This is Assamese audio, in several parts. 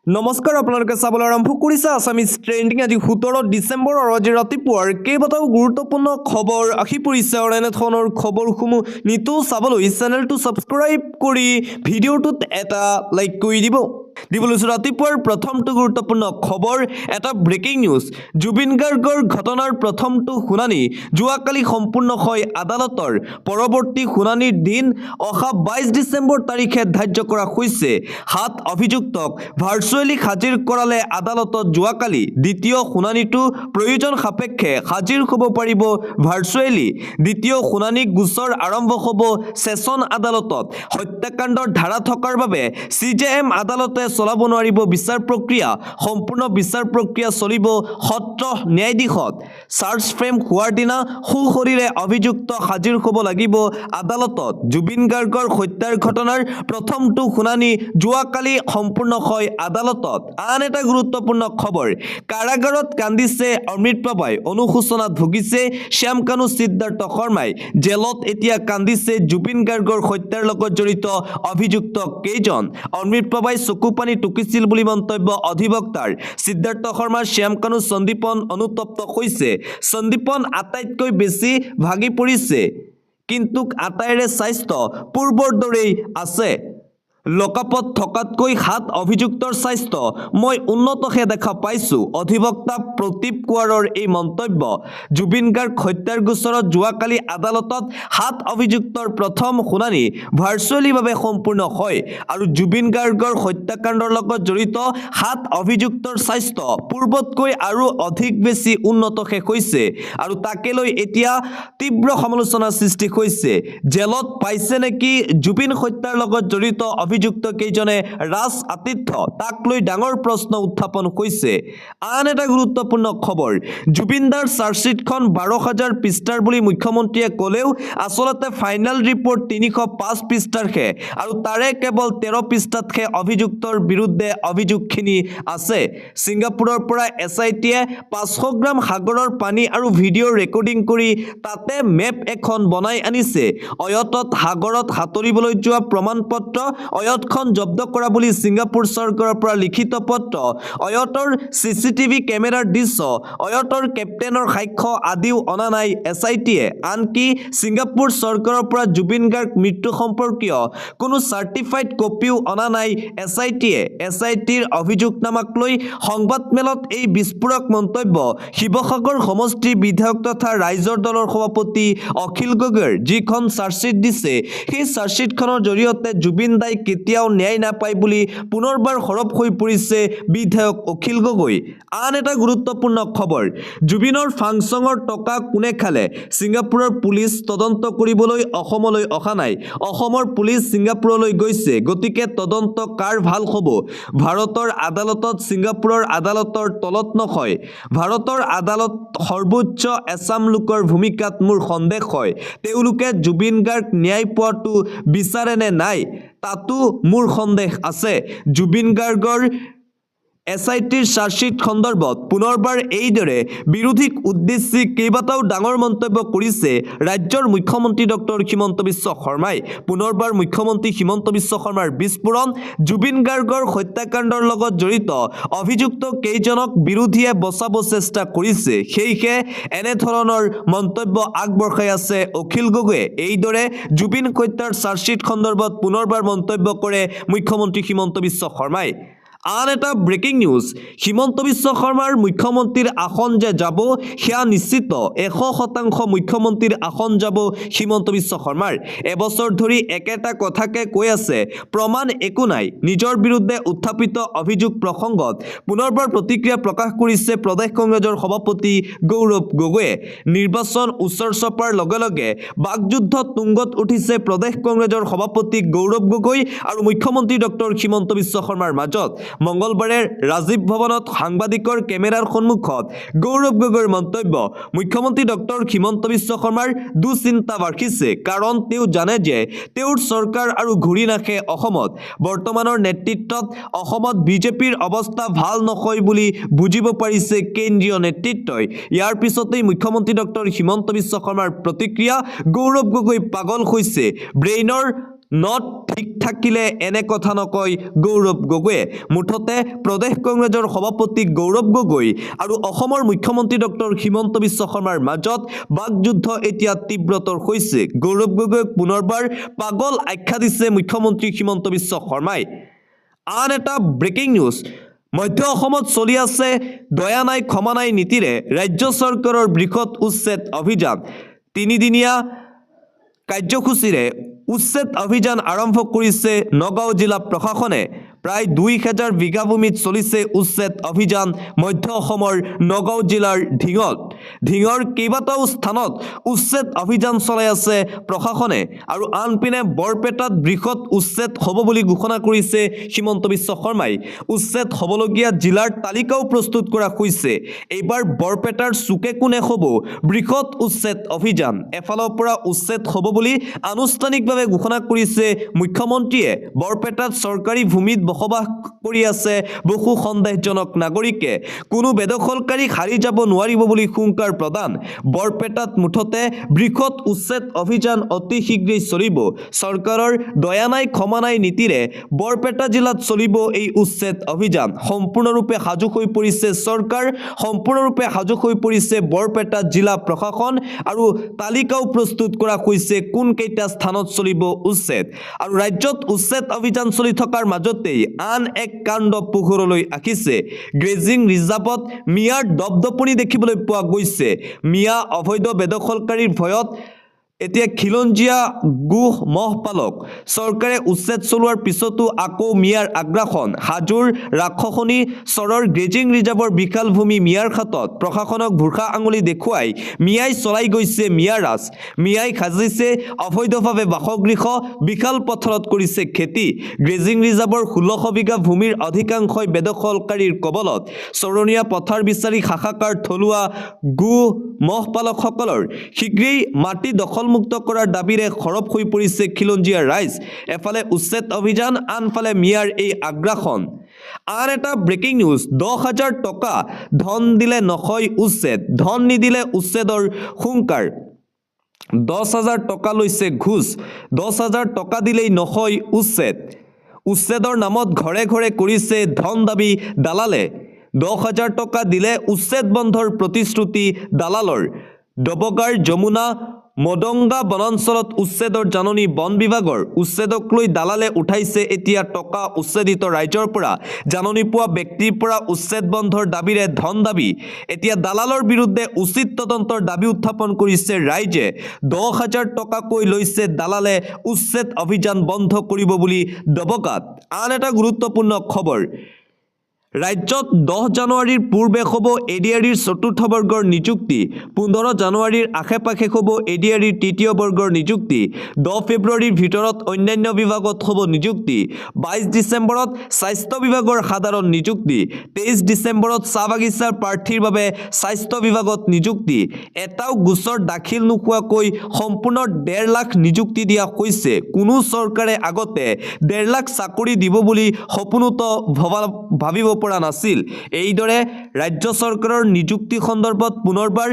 নমস্কাৰ আপোনালোকে চাবলৈ আৰম্ভ কৰিছে আছামিজ ট্ৰেণ্ডিং আজি 17 ডিচেম্বৰ আৰু আজি ৰাতিপুৱাৰ কেইবাটাও গুৰুত্বপূৰ্ণ খবৰ আহি পৰিছে আৰু এনেধৰণৰ খবৰসমূহ নিতৌ চাবলৈ চেনেলটো ছাবস্ক্ৰাইব কৰি ভিডিঅ'টোত এটা লাইক কৰি দিবলৈ ৰাতিপুৱাৰ প্ৰথমটো গুৰুত্বপূৰ্ণ খবৰ এটা ব্ৰেকিং নিউজ জুবিন গাৰ্গৰ ঘটনাৰ প্ৰথমটো শুনানি যোৱাকালি সম্পূৰ্ণ হয় আদালতৰ পৰৱৰ্তী শুনানিৰ দিন অহা 22 ডিচেম্বৰ তাৰিখে ধাৰ্য কৰা হৈছে 7 অভিযুক্তক ভাৰ্চুৱেলি হাজিৰ কৰালে আদালতত যোৱাকালি দ্বিতীয় শুনানিটো প্ৰয়োজন সাপেক্ষে হাজিৰ হ'ব পাৰিব ভাৰ্চুৱেলি দ্বিতীয় শুনানি গোচৰ আৰম্ভ হ'ব সেশন আদালতত হত্যাকাণ্ডৰ ধাৰা থকাৰ বাবে সিজেএম আদালতে চলাব নোৱাৰিব বিচাৰ প্ৰক্ৰিয়া সম্পূৰ্ণ বিচাৰ প্ৰক্ৰিয়া চলিব সত্ৰ ন্যায়াধীশত চাৰ্জ ফ্ৰেম হোৱাৰ দিনা সুশৰীৰে অভিযুক্ত হাজিৰ হ'ব লাগিব আদালতত জুবিন গাৰ্গৰ হত্যাৰ ঘটনাৰ প্ৰথমটো শুনানি যোৱাকালি সম্পূৰ্ণ হয় আদালতত আন এটা গুৰুত্বপূৰ্ণ খবৰ কাৰাগাৰত কান্দিছে অমৃত পাবাই অনুশোচনাত ভুগিছে শ্যামকানু সিদ্ধাৰ্থ শৰ্মাই জেলত এতিয়া কান্দিছে জুবিন গাৰ্গৰ হত্যাৰ লগত জড়িত অভিযুক্ত কেইজন অমৃত পাবাই চকুপানী টুকিছিল বুলি মন্তব্য অধিবক্তাৰ সিদ্ধাৰ্থ শৰ্মা শ্যামকানু সন্দীপন অনুতপ্ত হৈছে সন্দীপন আটাইতকৈ বেছি ভাগি পৰিছে কিন্তু আটাইৰে স্বাস্থ্য পূৰ্বৰ দৰেই আছে লকাপত থকাতকৈ 7 অভিযুক্তৰ স্বাস্থ্য মই উন্নতহে দেখা পাইছো অধিবক্তা প্ৰতীপ কুৱাৰৰ এই মন্তব্য জুবিন গাৰ্গ হত্যাৰ গোচৰত যোৱাকালি আদালতত 7 অভিযুক্তৰ প্ৰথম শুনানি ভাৰ্চুৱেলিভাৱে সম্পূৰ্ণ হয় আৰু জুবিন গাৰ্গৰ হত্যাকাণ্ডৰ লগত জড়িত 7 অভিযুক্তৰ স্বাস্থ্য পূৰ্বতকৈ আৰু অধিক বেছি উন্নতহে হৈছে আৰু তাকে লৈ এতিয়া তীব্ৰ সমালোচনাৰ সৃষ্টি হৈছে জেলত পাইছে নেকি জুবিন হত্যাৰ লগত জড়িত অভিযুক্ত কেইজনে ৰাজ আতিথ্য তাক লৈ ডাঙৰ প্ৰশ্ন উত্থাপন হৈছে আন এটা গুৰুত্বপূৰ্ণ খবৰ জুবিনদাৰ চাৰ্জশিটখন 12,000 পৃষ্ঠাৰ বুলি মুখ্যমন্ত্ৰীয়ে ক'লেও আসলতে ফাইনেল ৰিপৰ্ট 305 পৃষ্ঠাৰহে আৰু তাৰে কেৱল 13 পৃষ্ঠাতহে অভিযুক্তৰ বিৰুদ্ধে অভিযোগখিনি আছে ছিংগাপুৰৰ পৰা এছআইটিয়ে 500 গ্ৰাম সাগৰৰ পানী আৰু ভিডিঅ' ৰেকৰ্ডিং কৰি তাতে মেপ এখন বনাই আনিছে অয়তত সাগৰত সাঁতুৰিবলৈ যোৱা প্ৰমাণপত্ৰ অয়তখন জব্দ কৰা বুলি ছিংগাপুৰ চৰকাৰৰ পৰা লিখিত পত্ৰ অয়তৰ চিচিটিভি কেমেৰাৰ দৃশ্য অয়তৰ কেপ্টেইনৰ সাক্ষ্য আদিও অনা নাই এছআইটিয়ে আনকি ছিংগাপুৰ চৰকাৰৰ পৰা জুবিন গাৰ্গ মৃত্যু সম্পৰ্কীয় কোনো চাৰ্টিফাইড কপিও অনা নাই এছআইটিৰ অভিযোগনামাক লৈ সংবাদমেলত এই বিস্ফোৰক মন্তব্য শিৱসাগৰ সমষ্টিৰ বিধায়ক তথা ৰাইজৰ দলৰ সভাপতি অখিল গগৈৰ যিখন চাৰ্জশিট দিছে সেই চাৰ্জশিটখনৰ জৰিয়তে জুবিন দাই কেতিয়াও ন্যায় নাপায় বুলি পুনৰবাৰ সৰব হৈ পৰিছে বিধায়ক অখিল গগৈ আন এটা গুৰুত্বপূৰ্ণ খবৰ জুবিনৰ ফাংচনৰ টকা কোনে খালে ছিংগাপুৰৰ পুলিচ তদন্ত কৰিবলৈ অসমলৈ অহা নাই অসমৰ পুলিচ ছিংগাপুৰলৈ গৈছে গতিকে তদন্ত কাৰ ভাল হ'ব ভাৰতৰ আদালতত ছিংগাপুৰৰ আদালতৰ তলত নহয় ভাৰতৰ আদালত সৰ্বোচ্চ এছাম লোকৰ ভূমিকাত মোৰ সন্দেহ হয় তেওঁলোকে জুবিন গাৰ্গ ন্যায় পোৱাটো বিচাৰে নে নাই তাতো মোৰ সন্দেহ আছে জুবিন গাৰ্গৰ এছআইটিৰ চাৰ্জশিট সন্দৰ্ভত পুনৰবাৰ এইদৰে বিৰোধীক উদ্দেশ্যি কেইবাটাও ডাঙৰ মন্তব্য কৰিছে ৰাজ্যৰ মুখ্যমন্ত্ৰী ডক্টৰ হিমন্ত বিশ্ব শৰ্মাই পুনৰবাৰ মুখ্যমন্ত্ৰী হিমন্ত বিশ্ব শৰ্মাৰ বিস্ফোৰণ জুবিন গাৰ্গৰ হত্যাকাণ্ডৰ লগত জড়িত অভিযুক্ত কেইজনক বিৰোধীয়ে বচাব চেষ্টা কৰিছে সেয়েহে এনেধৰণৰ মন্তব্য আগবঢ়াই আছে অখিল গগৈয়ে এইদৰে জুবিন হত্যাৰ চাৰ্জশিট সন্দৰ্ভত পুনৰবাৰ মন্তব্য কৰে মুখ্যমন্ত্ৰী হিমন্ত বিশ্ব শৰ্মাই আন এটা ব্ৰেকিং নিউজ হিমন্ত বিশ্ব শৰ্মাৰ মুখ্যমন্ত্ৰীৰ আসন যে যাব সেয়া নিশ্চিত 100% মুখ্যমন্ত্ৰীৰ আসন যাব হিমন্ত বিশ্ব শৰ্মাৰ এবছৰ ধৰি একেটা কথাকে কৈ আছে প্ৰমাণ একো নাই নিজৰ বিৰুদ্ধে উত্থাপিত অভিযোগ প্ৰসংগত পুনৰবাৰ প্ৰতিক্ৰিয়া প্ৰকাশ কৰিছে প্ৰদেশ কংগ্ৰেছৰ সভাপতি গৌৰৱ গগৈয়ে নিৰ্বাচন ওচৰ চপাৰ লগে লগে বাকযুদ্ধ তুংগত উঠিছে প্ৰদেশ কংগ্ৰেছৰ সভাপতি গৌৰৱ গগৈ আৰু মুখ্যমন্ত্ৰী ডক্টৰ হিমন্ত বিশ্ব শৰ্মাৰ মাজত মঙ্গলবাৰে ৰাজীৱ ভৱনত সাংবাদিকৰ কেমেৰাৰ সন্মুখত গৌৰৱ গগৈৰ মন্তব্য মুখ্যমন্ত্ৰী ডক্টৰ হিমন্ত বিশ্ব শৰ্মাৰ দুশ্চিন্তা বাঢ়িছে কাৰণ তেওঁ জানে যে তেওঁৰ চৰকাৰ আৰু ঘূৰি নাহে অসমত বৰ্তমানৰ নেতৃত্বত অসমত বিজেপিৰ অৱস্থা ভাল নহয় বুলি বুজিব পাৰিছে কেন্দ্ৰীয় নেতৃত্বই ইয়াৰ পিছতেই মুখ্যমন্ত্ৰী ডক্টৰ হিমন্ত বিশ্ব শৰ্মাৰ প্ৰতিক্ৰিয়া গৌৰৱ গগৈ পাগল হৈছে ব্ৰেইনৰ নট ঠিক থাকিলে এনে কথা নকয় গৌৰৱ গগৈয়ে মুঠতে প্ৰদেশ কংগ্ৰেছৰ সভাপতি গৌৰৱ গগৈ আৰু অসমৰ মুখ্যমন্ত্ৰী ডক্টৰ হিমন্ত বিশ্ব শৰ্মাৰ মাজত বাকযুদ্ধ এতিয়া তীব্ৰতৰ হৈছে গৌৰৱ গগৈক পুনৰবাৰ পাগল আখ্যা দিছে মুখ্যমন্ত্ৰী হিমন্ত বিশ্ব শৰ্মাই আন এটা ব্ৰেকিং নিউজ মধ্য অসমত চলি আছে দয়া নাই ক্ষমা নাই নীতিৰে ৰাজ্য চৰকাৰৰ বৃহৎ উচ্ছেদ অভিযান তিনিদিনীয়া কাৰ্যসূচীৰে উচ্ছেদ অভিযান আৰম্ভ কৰিছে নগাঁও জিলা প্ৰশাসনে প্ৰায় 2000 বিঘা ভূমিত চলিছে উচ্ছেদ অভিযান মধ্য অসমৰ নগাঁও জিলাৰ ঢিঙৰ কেইবাটাও স্থানত উচ্ছেদ অভিযান চলাই আছে প্ৰশাসনে আৰু আনপিনে বৰপেটাত বৃহৎ উচ্ছেদ হ'ব বুলি ঘোষণা কৰিছে হিমন্ত বিশ্ব শৰ্মাই উচ্ছেদ হ'বলগীয়া জিলাৰ তালিকাও প্ৰস্তুত কৰা হৈছে এইবাৰ বৰপেটাৰ চুকে কোণে হ'ব বৃহৎ উচ্ছেদ অভিযান এফালৰ পৰা উচ্ছেদ হ'ব বুলি আনুষ্ঠানিকভাৱে ঘোষণা কৰিছে মুখ্যমন্ত্ৰীয়ে বৰপেটাত চৰকাৰী ভূমিত বসবাস কৰি আছে বহু সন্দেহজনক নাগৰিকে কোনো বেদখলকাৰী হাৰি যাব নোৱাৰিব বুলি হুংকাৰ প্ৰদান বৰপেটাত মুঠতে বৃহৎ উচ্ছেদ অভিযান অতি শীঘ্ৰেই চলিব চৰকাৰৰ দয়া নাই ক্ষমা নাই নীতিৰে বৰপেটা জিলাত চলিব এই উচ্ছেদ অভিযান সম্পূৰ্ণৰূপে সাজু হৈ পৰিছে চৰকাৰ সম্পূৰ্ণৰূপে সাজু হৈ পৰিছে বৰপেটা জিলা প্ৰশাসন আৰু তালিকাও প্ৰস্তুত কৰা হৈছে কোন কেইটা স্থানত চলিব উচ্ছেদ আৰু ৰাজ্যত উচ্ছেদ অভিযান চলি থকাৰ মাজতেই আন এক কাণ্ড পোহৰলৈ আহিছে গ্ৰেজিং ৰিজাৰ্ভত মিয়াৰ দপদপনি দেখিবলৈ পোৱা গৈছে মিয়া অবৈধ বেদখলকাৰীৰ ভয়ত এতিয়া খিলঞ্জীয়া গুহ মহপালক চৰকাৰে উচ্ছেদ চলোৱাৰ পিছতো আকৌ মিয়াৰ আগ্ৰাসন হাজোৰ ৰাক্ষসনী চৰৰ গ্ৰেজিং ৰিজাৰ্ভৰ বিশাল ভূমি মিয়াৰ খাতত প্ৰশাসনক ভুৰ্খা আঙুলি দেখুৱাই মিয়াই চলাই গৈছে মিয়া ৰাজ মিয়াই সাজিছে অবৈধভাৱে বাসগৃহ বিশাল পথাৰত কৰিছে খেতি গ্ৰেজিং ৰিজাৰ্ভৰ 1600 বিঘা ভূমিৰ অধিকাংশই বেদখলকাৰীৰ কবলত চৰণীয়া পথাৰ বিচাৰি হাহাকাৰ থলুৱা গুহ মহপালকসকলৰ শীঘ্ৰেই মাটি দখলমুক্ত কৰাৰ দাবীৰে সৰব হৈ পৰিছে খিলঞ্জীয়া ৰাইজ এফালে উচ্ছেদ অভিযান আনফালে মিয়াৰ এই আগ্ৰাসন আন এটা ব্ৰেকিং নিউজ 10,000 টকা ধন দিলে নহয় উচ্ছেদ ধন নিদিলে উচ্ছেদৰ হুংকাৰ 10,000 টকা লৈছে ঘুষ 10,000 টকা দিলেই নহয় উচ্ছেদৰ নামত ঘৰে ঘৰে কৰিছে ধন দাবী দালালে 10,000 টকা দিলে উচ্ছেদ বন্ধৰ প্ৰতিশ্ৰুতি দালালৰ ডবগাৰ যমুনা মদংগা বনাঞ্চলত উচ্ছেদৰ জাননী বন বিভাগৰ উচ্ছেদক লৈ দালালে উঠাইছে এতিয়া টকা উচ্ছেদিত ৰাইজৰ পৰা জাননী পোৱা ব্যক্তিৰ পৰা উচ্ছেদ বন্ধৰ দাবীৰে ধন দাবী এতিয়া দালালৰ বিৰুদ্ধে উচিত তদন্তৰ দাবী উত্থাপন কৰিছে ৰাইজে 10,000 টকাকৈ লৈছে দালালে উচ্ছেদ অভিযান বন্ধ কৰিব বুলি ডবগাত আন এটা গুৰুত্বপূৰ্ণ খবৰ ৰাজ্যত 10 জানুৱাৰীৰ পূৰ্বে হ'ব এডিআৰিৰ চতুৰ্থ বৰ্গৰ নিযুক্তি 15 জানুৱাৰীৰ আশে-পাশে হ'ব এডিআৰিৰ তৃতীয় বৰ্গৰ নিযুক্তি 10 ফেব্ৰুৱাৰীৰ ভিতৰত অন্যান্য বিভাগত হ'ব নিযুক্তি 22 ডিচেম্বৰত স্বাস্থ্য বিভাগৰ সাধাৰণ নিযুক্তি 23 ডিচেম্বৰত চাহ বাগিচাৰ প্ৰাৰ্থীৰ বাবে স্বাস্থ্য বিভাগত নিযুক্তি এটাও গোচৰ দাখিল নোহোৱাকৈ সম্পূৰ্ণ 1.5 লাখ নিযুক্তি দিয়া হৈছে কোনো চৰকাৰে আগতে 1.5 লাখ চাকৰি দিব বুলি সপোনত ভাবিব পৰা নাছিল এইদৰে ৰাজ্য চৰকাৰৰ নিযুক্তি সন্দৰ্ভত পুনৰবাৰ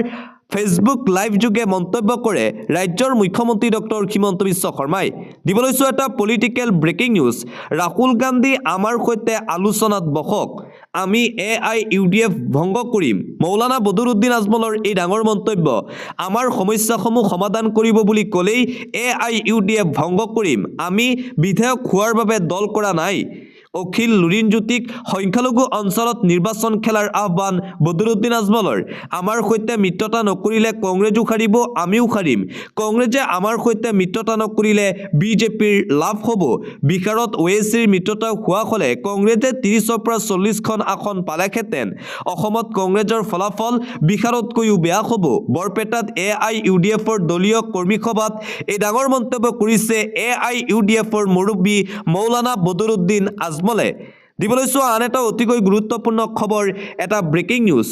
ফেসবুক লাইভ যোগে মন্তব্য কৰে ৰাজ্যৰ মুখ্যমন্ত্ৰী ডক্টৰ হিমন্ত বিশ্ব শৰ্মাই দিবলৈছো এটা political breaking news Rahul Gandhi আমাৰ সৈতে আলোচনাত বহক আমি AIUDF ভংগ কৰিম মৌলানা বদৰুদ্দিন আজমলৰ এই ডাঙৰ মন্তব্য আমাৰ সমস্যাসমূহ সমাধান কৰিব বুলি ক'লেই AIUDF ভংগ কৰিম আমি বিধায়ক হোৱাৰ বাবে দল কৰা নাই অখিল লুৰিনজ্যোতিক সংখ্যালঘু অঞ্চলত নিৰ্বাচন খেলাৰ আহ্বান বদৰুদ্দিন আজমলৰ আমাৰ সৈতে মিত্ৰতা নকৰিলে কংগ্ৰেছও হাৰিব আমিও হাৰিম কংগ্ৰেছে আমাৰ সৈতে মিত্ৰতা নকৰিলে বিজেপিৰ লাভ হ'ব বিহাৰত ওএছিৰ মিত্ৰতা হোৱা হলে কংগ্ৰেছে 30ৰ পৰা 40খন আসন পালেহেঁতেন অসমত কংগ্ৰেছৰ ফলাফল বিহাৰতকৈও বেয়া হ'ব বৰপেটাত AIUDFৰ দলীয় কৰ্মী সভাত এই ডাঙৰ মন্তব্য কৰিছে AIUDFৰ মুৰব্বী মৌলানা বদৰুদ্দিন আজমলে দিবলৈছো আন এটা অতিকৈ গুৰুত্বপূৰ্ণ খবৰ এটা ব্ৰেকিং নিউজ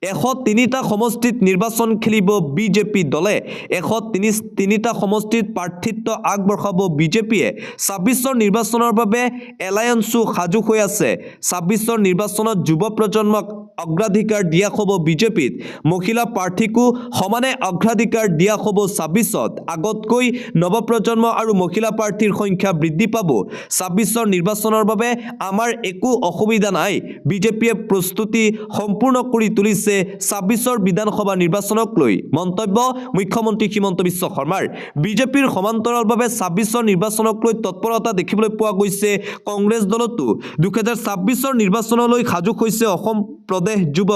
103টা সমষ্টিত নিৰ্বাচন খেলিব বিজেপি দলে 103টা সমষ্টিত প্ৰাৰ্থিত্ব আগবঢ়াব বিজেপিয়ে 26ৰ নিৰ্বাচনৰ বাবে এলায়েন্সো সাজু হৈ আছে 26ৰ নিৰ্বাচনত যুৱ প্ৰজন্মক অগ্ৰাধিকাৰ দিয়া হ'ব বিজেপিত মহিলা প্ৰাৰ্থীকো সমানে অগ্ৰাধিকাৰ দিয়া হ'ব 26ত আগতকৈ নৱপ্ৰজন্ম আৰু মহিলা প্ৰাৰ্থীৰ সংখ্যা বৃদ্ধি পাব 26ৰ নিৰ্বাচনৰ বাবে আমাৰ একো অসুবিধা নাই বিজেপিয়ে প্ৰস্তুতি সম্পূৰ্ণ কৰি তুলিছে 26ৰ বিধানসভা নিৰ্বাচনক লৈ মন্তব্য মুখ্যমন্ত্ৰী হিমন্ত বিশ্ব শৰ্মাৰ বিজেপিৰ সমান্তৰালভাৱে 26ৰ নিৰ্বাচনক লৈ তৎপৰতা দেখিবলৈ পোৱা গৈছে কংগ্ৰেছ দলতো 2026ৰ নিৰ্বাচনলৈ সাজু হৈছে অসম প্ৰদেশ যুৱ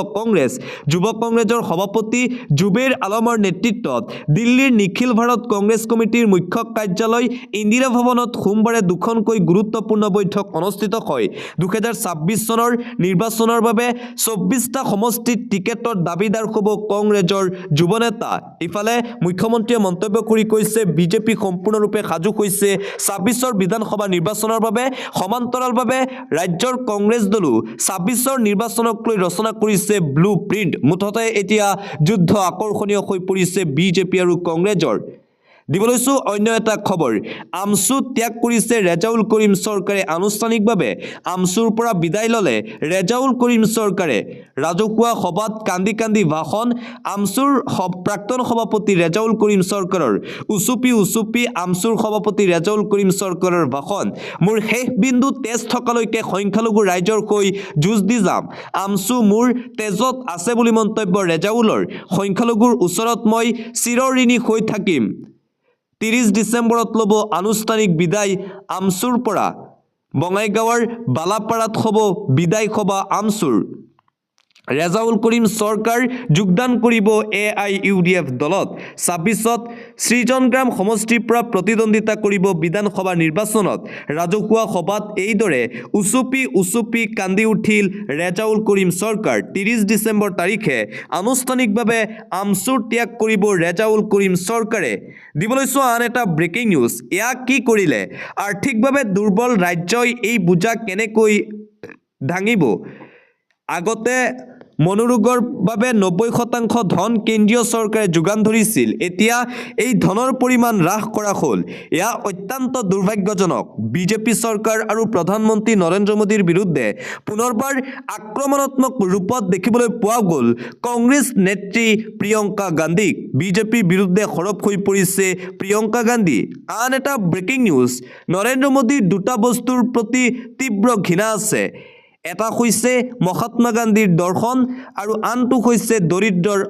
কংগ্ৰেছৰ সভাপতি জুবেৰ আলমৰ নেতৃত্বত দিল্লীৰ নিখিল ভাৰত কংগ্ৰেছ কমিটিৰ মুখ্য কাৰ্যালয় ইন্দিৰা ভৱনত সোমবাৰে দুখনকৈ গুৰুত্বপূৰ্ণ বৈঠক অনুষ্ঠিত হয় 2026 চনৰ নিৰ্বাচনৰ বাবে 24টা সমষ্টিত টিকেটৰ দাবীদাৰ হ'ব কংগ্ৰেছৰ যুৱ নেতা ইফালে মুখ্যমন্ত্ৰীয়ে মন্তব্য কৰি কৈছে বিজেপি সম্পূৰ্ণৰূপে সাজু হৈছে 26ৰ বিধানসভা নিৰ্বাচনৰ বাবে সমান্তৰালভাৱে ৰাজ্যৰ কংগ্ৰেছ দলো 26ৰ নিৰ্বাচনক লৈ ৰচনা কৰিছে ব্লু প্ৰিণ্ট মুঠতে এতিয়া যুদ্ধ আকৰ্ষণীয় হৈ পৰিছে বিজেপি আৰু কংগ্ৰেছৰ দিবলৈছো অন্য এটা খবৰ আমসু ত্যাগ কৰিছে ৰেজাউল কৰিম চৰকাৰে আনুষ্ঠানিকভাৱে আমসুৰ পৰা বিদায় ললে ৰেজাউল কৰিম চৰকাৰে ৰাজহুৱা সভাত কান্দি কান্দি ভাষণ আমসুৰ প্ৰাক্তন সভাপতি ৰেজাউল কৰিম চৰকাৰৰ উচুপি আমসুৰ সভাপতি ৰেজাউল কৰিম চৰকাৰৰ ভাষণ মোৰ শেষ বিন্দু তেজ থকালৈকে সংখ্যালঘু ৰাইজৰ হৈ যুঁজ দি যাম আমসু মোৰ তেজত আছে বুলি মন্তব্য ৰেজাউলৰ সংখ্যালঘুৰ ওচৰত মই চিৰঋণী হৈ থাকিম 30 ডিসেম্বৰত ল'ব আনুষ্ঠানিক বিদায় আমসুৰ পৰা বঙাইগাঁৱৰ বালাপাৰাত হ'ব বিদায় সভা আমসুৰ ৰেজাউল কৰিম চৰকাৰ যোগদান কৰিব AIUDF দলত 26ত সৃজনগ্ৰাম সমষ্টিৰ পৰা প্ৰতিদ্বন্দ্বিতা কৰিব বিধানসভা নিৰ্বাচনত ৰাজহুৱা সভাত এইদৰে উচুপি কান্দি উঠিল ৰেজাউল কৰিম চৰকাৰ 30 ডিসেম্বৰ তাৰিখে আনুষ্ঠানিকভাৱে আমসুৰ ত্যাগ কৰিব ৰেজাউল কৰিম চৰকাৰে দিবলৈছো আন এটা ব্ৰেকিং নিউজ এয়া কি কৰিলে আৰ্থিকভাৱে দুৰ্বল ৰাজ্যই এই বুজা কেনেকৈ দাঙিব আগতে মনোৰোগৰ বাবে 90% ধন কেন্দ্ৰীয় চৰকাৰে যোগান ধৰিছিল এতিয়া এই ধনৰ পৰিমাণ হ্ৰাস কৰা হ'ল এয়া অত্যন্ত দুৰ্ভাগ্যজনক বিজেপি চৰকাৰ আৰু প্ৰধানমন্ত্ৰী নৰেন্দ্ৰ মোদীৰ বিৰুদ্ধে পুনৰবাৰ আক্ৰমণাত্মক ৰূপত দেখিবলৈ পোৱা গ'ল কংগ্ৰেছ নেত্ৰী প্ৰিয়ংকা গান্ধীক বিজেপিৰ বিৰুদ্ধে সৰব হৈ পৰিছে প্ৰিয়ংকা গান্ধী আন এটা ব্ৰেকিং নিউজ নৰেন্দ্ৰ মোদীৰ দুটা বস্তুৰ প্ৰতি তীব্ৰ ঘৃণা আছে এটা হৈছে মহাত্মা গান্ধীৰ দৰ্শন আৰু আনটো হৈছে দৰিদ্ৰৰ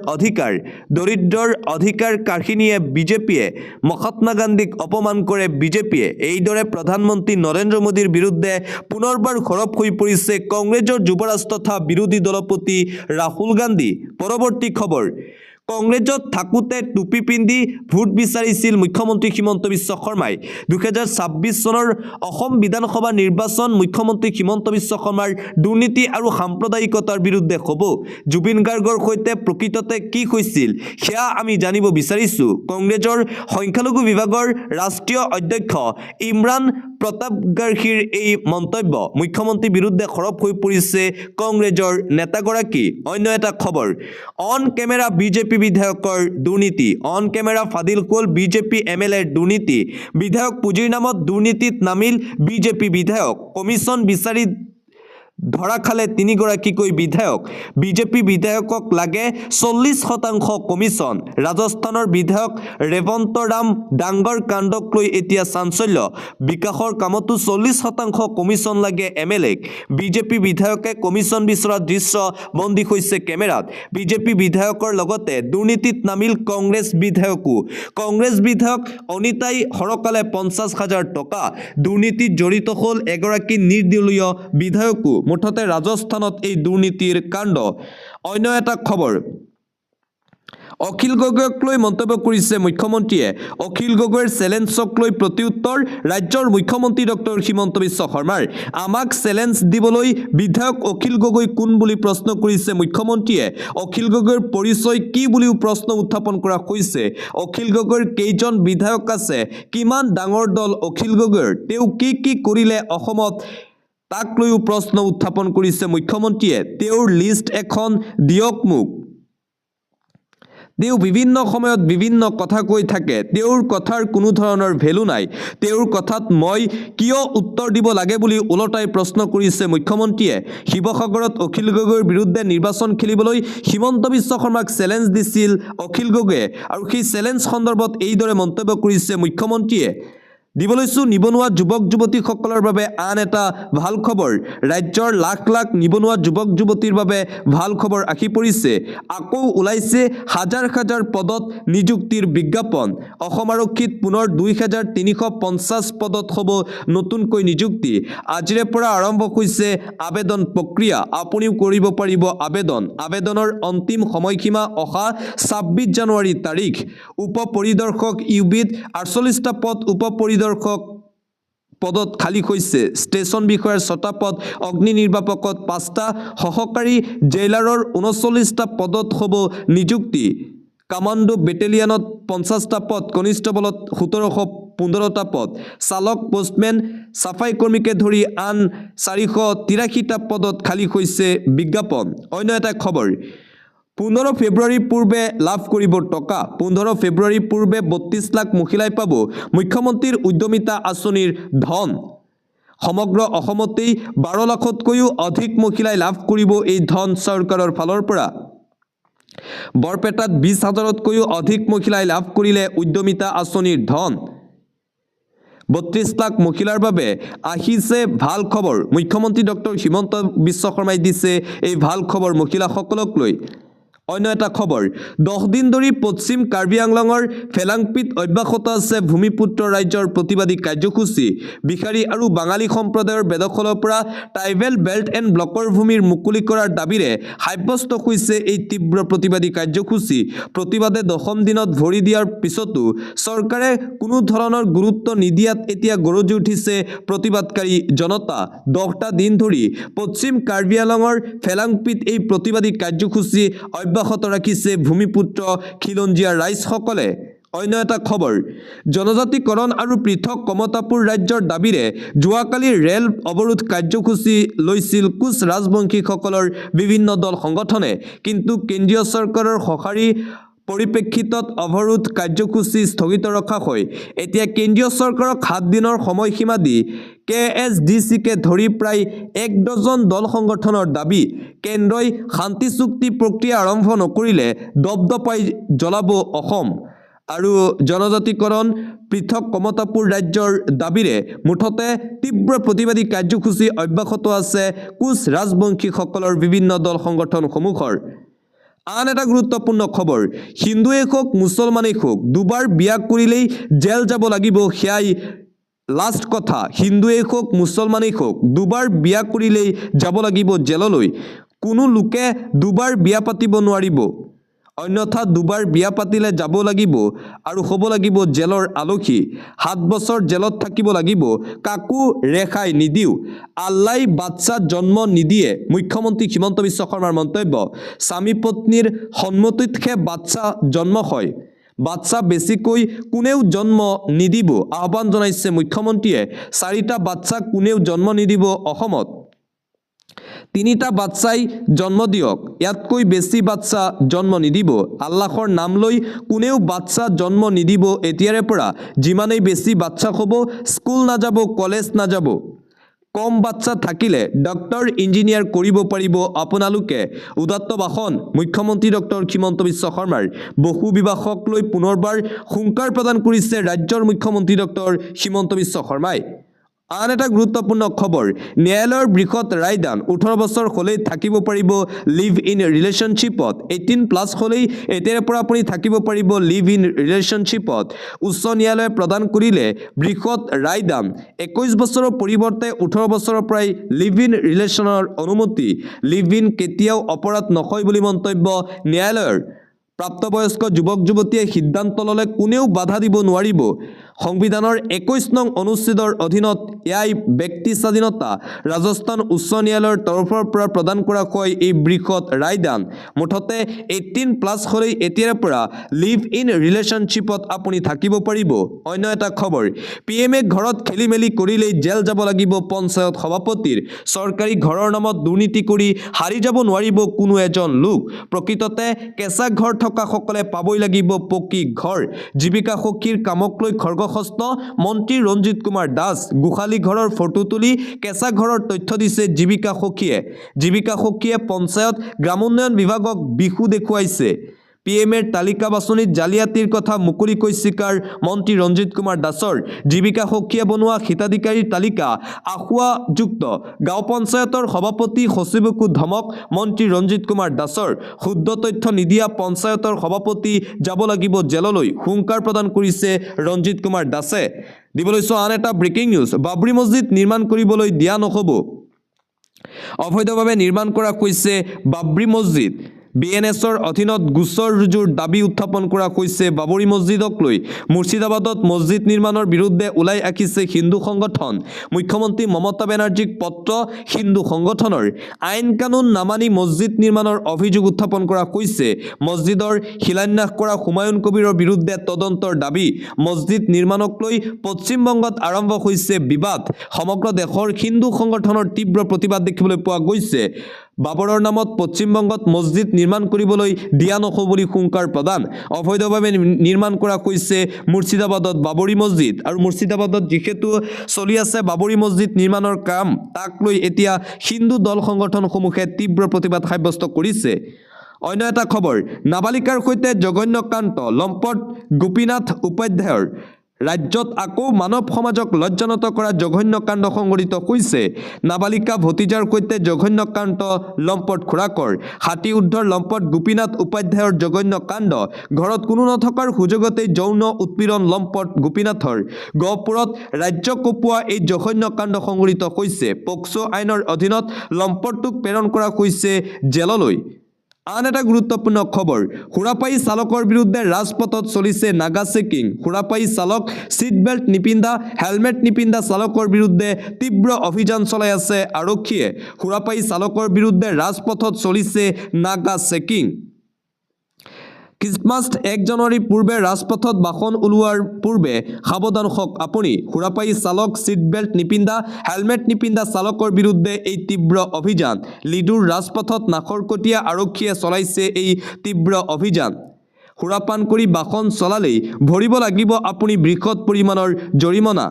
অধিকাৰ কাহিনীয়ে বিজেপিয়ে মহাত্মা গান্ধীক অপমান কৰে বিজেপিয়ে এইদৰে প্ৰধানমন্ত্ৰী নৰেন্দ্ৰ মোদীৰ বিৰুদ্ধে পুনৰবাৰ খৰব হৈ পৰিছে কংগ্ৰেছৰ যুৱৰাজ তথা বিৰোধী দলপতি ৰাহুল গান্ধী পৰৱৰ্তী খবৰ কংগ্ৰেছত থাকোঁতে টুপি পিন্ধি ভোট বিচাৰিছিল মুখ্যমন্ত্ৰী হিমন্ত বিশ্ব শৰ্মাই 2026 চনৰ অসম বিধানসভা নিৰ্বাচন মুখ্যমন্ত্ৰী হিমন্ত বিশ্ব শৰ্মাৰ দুৰ্নীতি আৰু সাম্প্ৰদায়িকতাৰ বিৰুদ্ধে হ'ব জুবিন গাৰ্গৰ সৈতে প্ৰকৃততে কি হৈছিল সেয়া আমি জানিব বিচাৰিছোঁ কংগ্ৰেছৰ সংখ্যালঘু বিভাগৰ ৰাষ্ট্ৰীয় অধ্যক্ষ ইমৰান প্ৰতাপ গাৰ্গীৰ এই মন্তব্য মুখ্যমন্ত্ৰীৰ বিৰুদ্ধে খৰব হৈ পৰিছে কংগ্ৰেছৰ নেতাগৰাকী অন্য এটা খবৰ অন কেমেৰা বিজেপি বিধায়কৰ দুৰ্নীতি অন কেমেৰা ফাদিল হ'ল বিজেপি MLAৰ দুৰ্নীতি বিধায়ক পুঁজিৰ নামত দুৰ্নীতিত নামিল বিজেপি বিধায়ক কমিছন বিচাৰি ধৰা খালে তিনিগৰাকীকৈ বিধায়ক বিজেপি বিধায়কক লাগে 40% কমিছন ৰাজস্থানৰ বিধায়ক ৰেৱন্ত ৰাম ডাঙ্গৰ কাণ্ডক লৈ এতিয়া চাঞ্চল্য বিকাশৰ কামতো 40% কমিছন লাগে MLAক বিজেপি বিধায়কে কমিছন বিচৰা দৃশ্য বন্দী হৈছে কেমেৰাত বিজেপি বিধায়কৰ লগতে দুৰ্নীতিত নামিল কংগ্ৰেছ বিধায়ক অনিতাই হৰকালে 50,000 টকা দুৰ্নীতিত জড়িত হ'ল এগৰাকী নিৰ্দলীয় বিধায়কো মুঠতে ৰাজস্থানত এই দুৰ্নীতিৰ কাণ্ড অন্য এটা খবৰ অখিল গগৈক লৈ মন্তব্য কৰিছে মুখ্যমন্ত্ৰীয়ে অখিল গগৈৰ চেলেঞ্জক লৈ প্ৰত্যুত্তৰ ৰাজ্যৰ মুখ্যমন্ত্ৰী ডক্টৰ হিমন্ত বিশ্ব শৰ্মাৰ আমাক চেলেঞ্জ দিবলৈ বিধায়ক অখিল গগৈ কোন বুলি প্ৰশ্ন কৰিছে মুখ্যমন্ত্ৰীয়ে অখিল গগৈৰ পৰিচয় কি বুলিও প্ৰশ্ন উত্থাপন কৰা হৈছে অখিল গগৈৰ কেইজন বিধায়ক আছে কিমান ডাঙৰ দল অখিল গগৈৰ তেওঁ কি কৰিলে অসমত তাক লৈও প্ৰশ্ন উত্থাপন কৰিছে মুখ্যমন্ত্ৰীয়ে তেওঁৰ লিষ্ট এখন দিয়ক মোক তেওঁ বিভিন্ন সময়ত বিভিন্ন কথা কৈ থাকে তেওঁৰ কথাৰ কোনো ধৰণৰ ভেলু নাই তেওঁৰ কথাত মই কিয় উত্তৰ দিব লাগে বুলি ওলটাই প্ৰশ্ন কৰিছে মুখ্যমন্ত্ৰীয়ে শিৱসাগৰত অখিল গগৈৰ বিৰুদ্ধে নিৰ্বাচন খেলিবলৈ হিমন্ত বিশ্ব শৰ্মাক চ্যালেঞ্জ দিছিল অখিল গগৈয়ে আৰু সেই চ্যালেঞ্জ সন্দৰ্ভত এইদৰে মন্তব্য কৰিছে মুখ্যমন্ত্ৰীয়ে দিবলৈছো নিবনুৱা যুৱক যুৱতীসকলৰ বাবে আন এটা ভাল খবৰ ৰাজ্যৰ লাখ লাখ নিবনুৱা যুৱক যুৱতীৰ বাবে ভাল খবৰ আহি পৰিছে আকৌ ওলাইছে হাজাৰ হাজাৰ পদত নিযুক্তিৰ বিজ্ঞাপন অসম আৰক্ষীত পুনৰ 2350 পদত হ'ব নতুনকৈ নিযুক্তি আজিৰে পৰা আৰম্ভ হৈছে আবেদন প্ৰক্ৰিয়া আপুনিও কৰিব পাৰিব আবেদনৰ অন্তিম সময়সীমা অহা 26 জানুৱাৰী তাৰিখ উপ পৰিদৰ্শক ইউবিত 48টা পদ উপ পদত খালী হৈছে ষ্টেচন বিষয়াৰ 6টা পদ অগ্নি নিৰ্বাপকত 5টা সহকাৰী জেইলাৰৰ 39টা পদত হ'ব নিযুক্তি কামাণ্ডো বেটেলিয়নত 50টা পদ কনিষ্টেবলত 1715টা পদ চালক পোষ্টমেন সাফাই কৰ্মীকে ধৰি আন 483টা পদত খালী হৈছে বিজ্ঞাপন অন্য এটা খবৰ 15 ফেব্ৰুৱাৰীৰ পূৰ্বে লাভ কৰিব টকা 15 ফেব্ৰুৱাৰীৰ পূৰ্বে 32 লাখ মহিলাই পাব মুখ্যমন্ত্ৰীৰ উদ্যমিতা আঁচনিৰ ধন সমগ্ৰ অসমতেই 12 লাখতকৈও অধিক মহিলাই লাভ কৰিব এই ধন চৰকাৰৰ ফালৰ পৰা বৰপেটাত 20,000তকৈও অধিক মহিলাই লাভ কৰিলে উদ্যমিতা আঁচনিৰ ধন 32 লাখ মহিলাৰ বাবে আহিছে ভাল খবৰ মুখ্যমন্ত্ৰী ডক্টৰ হিমন্ত বিশ্ব শৰ্মাই দিছে এই ভাল খবৰ মহিলাসকলক লৈ অন্য এটা খবৰ 10 দিন ধৰি পশ্চিম কাৰ্বি আংলঙৰ ফেলাংপিত অব্যাহত আছে ভূমিপুত্ৰ ৰাজ্যৰ প্ৰতিবাদী কাৰ্যসূচী বিহাৰী আৰু বাঙালী সম্প্ৰদায়ৰ বেদখলৰ পৰা ট্ৰাইবেল বেল্ট এণ্ড ব্লকৰ ভূমিৰ মুকলি কৰাৰ দাবীৰে সাব্যস্ত হৈছে এই তীব্ৰ প্ৰতিবাদী কাৰ্যসূচী প্ৰতিবাদে 10ম দিনত ভৰি দিয়াৰ পিছতো চৰকাৰে কোনো ধৰণৰ গুৰুত্ব নিদিয়াত এতিয়া গৰজি উঠিছে প্ৰতিবাদকাৰী জনতা 10টা দিন ধৰি পশ্চিম কাৰ্বি আংলঙৰ ফেলাংপিত এই প্ৰতিবাদী কাৰ্যসূচী অব্যাহত ৰাখিছে ভূমিপুত্ৰ খিলঞ্জীয়া ৰাইজসকলে অন্য এটা খবৰ জনজাতিকৰণ আৰু পৃথক কমতাপুৰ ৰাজ্যৰ দাবীৰে যোৱাকালি ৰেল অৱৰোধ কাৰ্যসূচী লৈছিল কোচ ৰাজবংশীসকলৰ বিভিন্ন দল সংগঠনে কিন্তু কেন্দ্ৰীয় চৰকাৰৰ সঁহাৰি পৰিপ্ৰেক্ষিতত অৱৰোধ কাৰ্যসূচী স্থগিত ৰখা হয় এতিয়া কেন্দ্ৰীয় চৰকাৰক 7 দিনৰ সময়সীমা দি কেএছডিচিকে ধৰি প্ৰায় 1 ডজন দল সংগঠনৰ দাবী কেন্দ্ৰই শান্তি চুক্তি প্ৰক্ৰিয়া আৰম্ভ নকৰিলে দপদপাই জ্বলাব অসম আৰু জনজাতিকৰণ পৃথক কমতাপুৰ ৰাজ্যৰ দাবীৰে মুঠতে তীব্ৰ প্ৰতিবাদী কাৰ্যসূচী অব্যাহত আছে কোচ ৰাজবংশীসকলৰ বিভিন্ন দল সংগঠনসমূহৰ আন এটা গুৰুত্বপূৰ্ণ খবৰ হিন্দুৱে হোক মুছলমানেই হোক দুবাৰ বিয়া কৰিলেই জেল যাব লাগিব সেয়াই লাষ্ট কথা হিন্দুৱে হোক মুছলমানেই হোক দুবাৰ বিয়া কৰিলেই যাব লাগিব জেললৈ কোনো লোকে দুবাৰ বিয়া পাতিব নোৱাৰিব অন্যথা দুবাৰ বিয়া পাতিলে যাব লাগিব আৰু হ'ব লাগিব জেলৰ আলখী 7 বছৰ জেলত থাকিব লাগিব কাকো ৰেখাই নিদিও আল্লাই বাচ্চা জন্ম নিদিয়ে মুখ্যমন্ত্ৰী হিমন্ত বিশ্ব শৰ্মাৰ মন্তব্য স্বামী পত্নীৰ সন্মতিতহে বাচ্চা জন্ম হয় বাচ্চা বেছিকৈ কোনেও জন্ম নিদিব আহ্বান জনাইছে মুখ্যমন্ত্ৰীয়ে 4টা বাচ্চা কোনেও জন্ম নিদিব অসমত 3টা বাচ্চাই জন্ম দিয়ক ইয়াতকৈ বেছি বাচ্চা জন্ম নিদিব আল্লাহৰ নাম লৈ কোনেও বাচ্চা জন্ম নিদিব এতিয়াৰে পৰা যিমানেই বেছি বাচ্চা হ'ব স্কুল নাযাব কলেজ নাযাব কম বাচ্চা থাকিলে ডক্টৰ ইঞ্জিনিয়াৰ কৰিব পাৰিব আপোনালোকে উদাত্ত ভাষণ মুখ্যমন্ত্ৰী ডক্টৰ হিমন্ত বিশ্ব শৰ্মাৰ বহু বিবাহক লৈ পুনৰবাৰ হুংকাৰ প্ৰদান কৰিছে ৰাজ্যৰ মুখ্যমন্ত্ৰী ডক্টৰ হিমন্ত বিশ্ব শৰ্মাই আন এটা গুৰুত্বপূৰ্ণ খবৰ ন্যায়ালয়ৰ বৃহৎ ৰায়দান 18 বছৰ হ'লেই থাকিব পাৰিব লিভ ইন ৰিলেশ্যনশ্বিপত 18+ হ'লেই এতিয়াৰে পৰা আপুনি থাকিব পাৰিব লিভ ইন ৰিলেশ্যনশ্বিপত উচ্চ ন্যায়ালয়ে প্ৰদান কৰিলে বৃহৎ ৰায়দান 21 বছৰৰ পৰিৱৰ্তে 18 বছৰৰ পৰাই লিভ ইন ৰিলেশ্যনৰ অনুমতি লিভ ইন কেতিয়াও অপৰাধ নহয় বুলি মন্তব্য ন্যায়ালয়ৰ প্ৰাপ্তবয়স্ক যুৱক যুৱতীয়ে সিদ্ধান্ত ল'লে কোনেও বাধা দিব নোৱাৰিব সংবিধানৰ 21 নং অনুচ্ছেদৰ অধীনত এয়াই ব্যক্তি স্বাধীনতা ৰাজস্থান উচ্চ ন্যায়ালয়ৰ তৰফৰ পৰা প্ৰদান কৰা হয় এই বৃহৎ ৰায়দান মুঠতে 18+ হ'লেই এতিয়াৰ পৰা লিভ ইন ৰিলেশ্যনশ্বিপত আপুনি থাকিব পাৰিব অন্য এটা খবৰ পিএমএ ঘৰত খেলিমেলি কৰিলেই জেল যাব লাগিব পঞ্চায়ত সভাপতিৰ চৰকাৰী ঘৰৰ নামত দুৰ্নীতি কৰি হাৰি যাব নোৱাৰিব কোনো এজন লোক প্ৰকৃততে কেঁচা ঘৰ থকা সকলে পাবই লাগিব পকী ঘৰ জীৱিকা সখীৰ কামক লৈ খৰ্গহস্ত মন্ত্ৰী ৰঞ্জিত কুমাৰ দাস গোখালী ঘৰৰ ফটো তুলি কেঁচা ঘৰৰ তথ্য দিছে জীৱিকা সখীয়ে পঞ্চায়ত গ্ৰামোন্নয়ন বিভাগক বিহু দেখুৱাইছে পিএমএৰ তালিকা বাছনিত জালিয়াতিৰ কথা মুকলিকৈ স্বীকাৰ মন্ত্ৰী ৰঞ্জিত কুমাৰ দাসৰ জীৱিকা সখীয়ে বনোৱা হিতাধিকাৰীৰ তালিকা আখুৱাযুক্ত গাঁও পঞ্চায়তৰ সভাপতি সচিবকো ধমক মন্ত্ৰী ৰঞ্জিত কুমাৰ দাসৰ শুদ্ধ তথ্য নিদিয়া পঞ্চায়তৰ সভাপতি যাব লাগিব জেললৈ হুংকাৰ প্ৰদান কৰিছে ৰঞ্জিত কুমাৰ দাসে দিবলৈ আন এটা ব্ৰেকিং নিউজ বাবৰি মছজিদ নিৰ্মাণ কৰিবলৈ দিয়া নহ'ব অবৈধভাৱে নিৰ্মাণ কৰা হৈছে বাবৰি মছজিদ বিএনএছৰ অধীনত গোচৰ ৰুজুৰ দাবী উত্থাপন কৰা হৈছে বাবৰি মছজিদক লৈ মুৰ্ছিদাবাদত মছজিদ নিৰ্মাণৰ বিৰুদ্ধে ওলাই আহিছে হিন্দু সংগঠন মুখ্যমন্ত্ৰী মমতা বেনাৰ্জীক পত্ৰ হিন্দু সংগঠনৰ আইন কানুন নামানি মছজিদ নিৰ্মাণৰ অভিযোগ উত্থাপন কৰা হৈছে মছজিদৰ শিলান্যাস কৰা হুমায়ুন কবিৰৰ বিৰুদ্ধে তদন্তৰ দাবী মছজিদ নিৰ্মাণক লৈ পশ্চিমবংগত আৰম্ভ হৈছে বিবাদ সমগ্ৰ দেশৰ হিন্দু সংগঠনৰ তীব্ৰ প্ৰতিবাদ দেখিবলৈ পোৱা গৈছে বাবৰৰ নামত পশ্চিমবংগত মছজিদ নিৰ্মাণ কৰিবলৈ দিয়া নহ'ব বুলি হুংকাৰ প্ৰদান অবৈধভাৱে নিৰ্মাণ কৰা হৈছে মুৰ্ছিদাবাদত বাবৰি মছজিদ আৰু মুৰ্ছিদাবাদত যিহেতু চলি আছে বাবৰি মছজিদ নিৰ্মাণৰ কাম তাক লৈ এতিয়া হিন্দু দল সংগঠনসমূহে তীব্ৰ প্ৰতিবাদ সাব্যস্ত কৰিছে অন্য এটা খবৰ নাবালিকাৰ সৈতে জঘন্য কাণ্ড লম্পট গোপীনাথ উপাধ্যায়ৰ ৰাজ্যত আকৌ মানৱ সমাজক লজ্জানত কৰা জঘন্য কাণ্ড সংঘটিত হৈছে নাবালিকা ভতিজাৰ সৈতে জঘন্য কাণ্ড লম্পট খুৰাকৰ হাতী উদ্ধৰ লম্পট গোপীনাথ উপাধ্যায়ৰ জঘন্য কাণ্ড ঘৰত কোনো নথকাৰ সুযোগতেই যৌন উৎপীড়ন লম্পট গোপীনাথৰ গহপুৰত ৰাজ্য কঁপোৱা এই জঘন্য কাণ্ড সংঘটিত হৈছে পক্সো আইনৰ অধীনত লম্পটটোক প্ৰেৰণ কৰা হৈছে জেললৈ আন এটা গুৰুত্বপূৰ্ণ খবৰ হুৰাপাই চালকৰ বিৰুদ্ধে ৰাজপথত চলিছে নাগা চেকিং হুৰাপাই চালক সিট বেল্ট নিপিন্ধা হেলমেট নিপিন্ধা চালকৰ বিৰুদ্ধে তীব্ৰ অভিযান চলাই আছে আৰক্ষীয়ে হুৰাপাই চালকৰ বিৰুদ্ধে ৰাজপথত চলিছে নাগা চেকিং ক্ৰিছমাছ 1 জানুৱাৰী পূৰ্বে ৰাজপথত বাহন ওলোৱাৰ পূৰ্বে সাৱধান হওক আপুনি হুৰাপাই চালক সিট বেল্ট নিপিন্ধা হেলমেট নিপিন্ধা চালকৰ বিৰুদ্ধে এই তীব্ৰ অভিযান লিডুৰ ৰাজপথত নাখৰকটীয়া আৰক্ষীয়ে চলাইছে এই তীব্ৰ অভিযান সুৰাপান কৰি বাহন চলালেই ভৰিব লাগিব আপুনি বৃহৎ পৰিমাণৰ জৰিমনা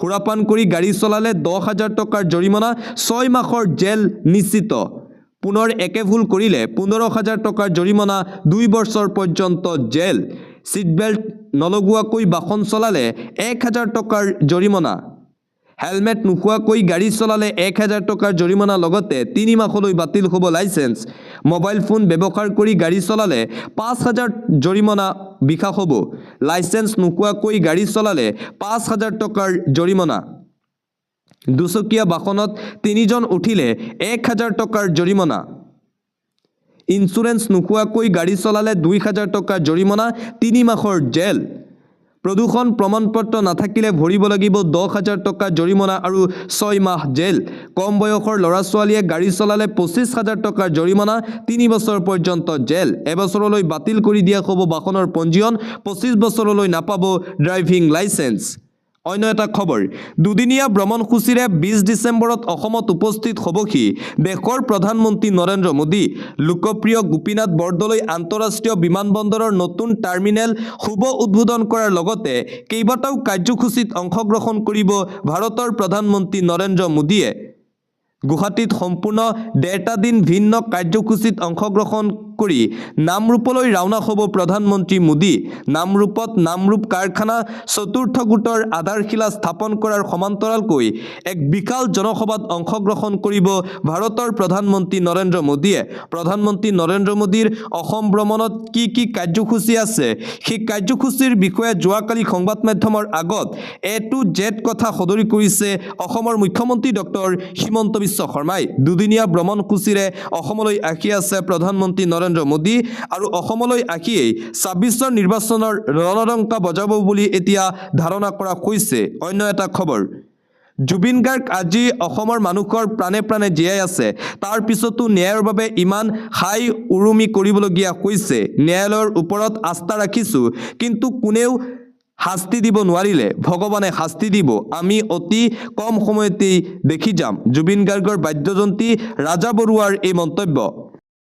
সুৰাপান কৰি গাড়ী চলালে 10,000 টকাৰ জৰিমনা 6 মাহৰ জেল নিশ্চিত পুনৰ একে ভুল কৰিলে 15,000 টকাৰ জৰিমনা 2 বছৰ পৰ্যন্ত জেল সিট বেল্ট নলগোৱাকৈ বাহন চলালে 1,000 টকাৰ জৰিমনা হেলমেট নোখোৱাকৈ গাড়ী চলালে 1,000 টকাৰ জৰিমনা লগতে 3 মাহলৈ বাতিল হ'ব লাইসেন্স মোবাইল ফোন ব্যৱহাৰ কৰি গাড়ী চলালে 5,000 জৰিমনা বিখা হ'ব লাইসেন্স নোখোৱাকৈ গাড়ী চলালে 5,000 টকাৰ জৰিমনা দুচকীয়া বাহনত 3 জন উঠিলে 1,000 টকাৰ জৰিমনা ইন্স্যুৰেন্স নোখোৱাকৈ গাড়ী চলালে 2,000 টকাৰ জৰিমনা 3 মাহৰ জেল প্ৰদূষণ প্ৰমাণপত্ৰ নাথাকিলে ভৰিব লাগিব 10,000 টকা জৰিমনা আৰু 6 মাহ জেল কম বয়সৰ ল'ৰা ছোৱালীয়ে গাড়ী চলালে 25,000 টকাৰ জৰিমনা 3 বছৰ পৰ্যন্ত জেল এবছৰলৈ বাতিল কৰি দিয়া হ'ব বাহনৰ পঞ্জীয়ন 25 বছৰলৈ নাপাব ড্ৰাইভিং লাইসেন্স অন্য এটা খবৰ দুদিনীয়া ভ্ৰমণসূচীৰে 20 ডিসেম্বৰত অসমত উপস্থিত হ'বহি দেশৰ প্ৰধানমন্ত্ৰী নৰেন্দ্ৰ মোদী লোকপ্ৰিয় গোপীনাথ বৰদলৈ আন্তঃৰাষ্ট্ৰীয় বিমানবন্দৰৰ নতুন টাৰ্মিনেল শুভ উদ্বোধন কৰাৰ লগতে কেইবাটাও কাৰ্যসূচীত অংশগ্ৰহণ কৰিব ভাৰতৰ প্ৰধানমন্ত্ৰী নৰেন্দ্ৰ মোদীয়ে গুৱাহাটীত সম্পূৰ্ণ 1.5টা দিন ভিন্ন কাৰ্যসূচীত অংশগ্ৰহণ কৰি নামৰূপলৈ ৰাওনা হ'ব প্ৰধানমন্ত্ৰী মোদী নামৰূপত নামৰূপ কাৰখানা চতুৰ্থ গোটৰ আধাৰশিলা স্থাপন কৰাৰ সমান্তৰালকৈ এক বিশাল জনসভাত অংশগ্ৰহণ কৰিব ভাৰতৰ প্ৰধানমন্ত্ৰী নৰেন্দ্ৰ মোদীয়ে প্ৰধানমন্ত্ৰী নৰেন্দ্ৰ মোদীৰ অসম ভ্ৰমণত কি কাৰ্যসূচী আছে সেই কাৰ্যসূচীৰ বিষয়ে যোৱাকালি সংবাদ মাধ্যমৰ আগত A to Z কথা সদৰি কৰিছে অসমৰ মুখ্যমন্ত্ৰী ডক্টৰ হিমন্ত বিশ্ব শৰ্মাই দুদিনীয়া ভ্ৰমণসূচীৰে অসমলৈ আহি আছে প্ৰধানমন্ত্ৰী নৰেন্দ্ৰ নৰেন্দ্ৰ মোদী আৰু অসমলৈ আহিয়েই ২৬ৰ নিৰ্বাচনৰ ৰণডংকা বজাব বুলি এতিয়া ধাৰণা কৰা হৈছে। অন্য এটা খবৰ, জুবিন গাৰ্গ আজি অসমৰ মানুহৰ প্ৰাণে প্ৰাণে জীয়াই আছে। তাৰ পিছতো ন্যায়ৰ বাবে ইমান হাই উৰুমি কৰিবলগীয়া হৈছে। ন্যায়ালয়ৰ ওপৰত আস্থা ৰাখিছোঁ, কিন্তু কোনেও শাস্তি দিব নোৱাৰিলে। ভগৱানে শাস্তি দিব, আমি অতি কম সময়তেই দেখি যাম। জুবিন গাৰ্গৰ বাদ্যযন্ত্ৰী ৰাজা বৰুৱাৰ এই মন্তব্য।